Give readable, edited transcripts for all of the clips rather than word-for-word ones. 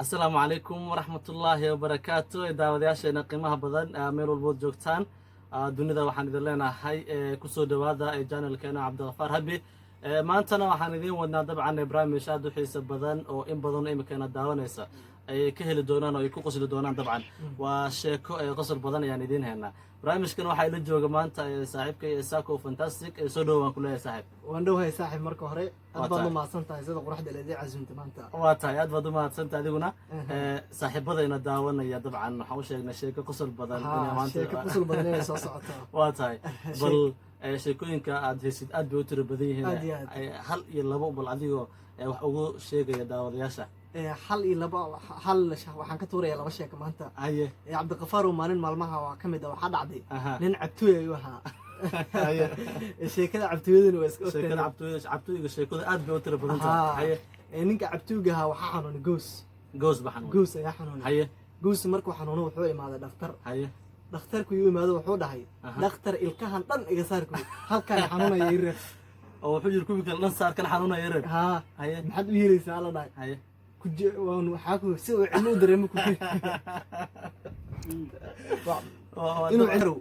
السلام عليكم ورحمة الله وبركاته داودياشينا قيمها بدن ميل والبود جوجتان dunida waxaan idin leenahay ku soo dhawaada channelkeena Cabdiqafaar Habi maantana waxaan idin wadnaa dabcan barnaamij aad u xiiso badan oo in badan imikeena daawanaysa ay ka heli doonaan oo ay ku qosli doonaan dabcan waa sheeko qosol badan ayaan idin haynaa barnaamijkan waxa ila jooga maanta saaxiibkay Isaako Fantastic soo dhawaan ku leeyahay saaxiib waan dhawahay saaxiib marka hore aad baad u mahadsantahay sida quruxda leedahay casuumta maanta waa tahay aad baad u mahadsantahay adiguna saaxiibadayna daawanaya dabcan waxaan u sheegnay sheeko qosol badan inay maanta sheeko qosol badan inay soo socoto waa tahay bal sheekooyinka aad heesid aad bay u tiro badan yihiin hal iyo labo bal adigoo wax ugu sheegaya daawadayaasha hal iyo labo hal waxaan ka tuuraya laba sheeko maanta haye Cabdiqafaar oo maalin maalmaha waa kamid ah waxa dhacday nin cabtooy ayuu ahaa haye sheekada cabtooyaduna waa iska sheekada cabtooyga sheekada aad bay u tiro badan tahay haye ninka cabtooyga ahaa waxa xanuun goos baxan goos ayaa xanuun haye goos markuu xanuuno wuxuu imaaday dhakhtar haye dhakhtarku uu imaado wuxuu dhahay dhakhtar ilkahan dhan iga saarku halkaan xanuunaya ireer oo wuxuu yiri kuwi kale dhan saarkan xanuunaya ireer haye maxaad u yeelaysaa la dhahay haye waan waxa ku si uu cilmo dareemo ku inuu ciro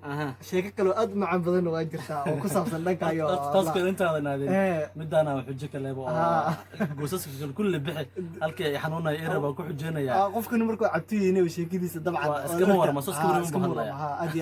sheeko kale aad macaan badan waa jirtaa oo ku saabsan dhanka iyo taska intaada naadeen midana wuxuu jika leebo goosaska kullu bixi halkii ay xanuunay ireer baa ku xujeenaya qofkan markuu cabtiyay inuu sheekadiisa dabcan iska warma soo iska warma aad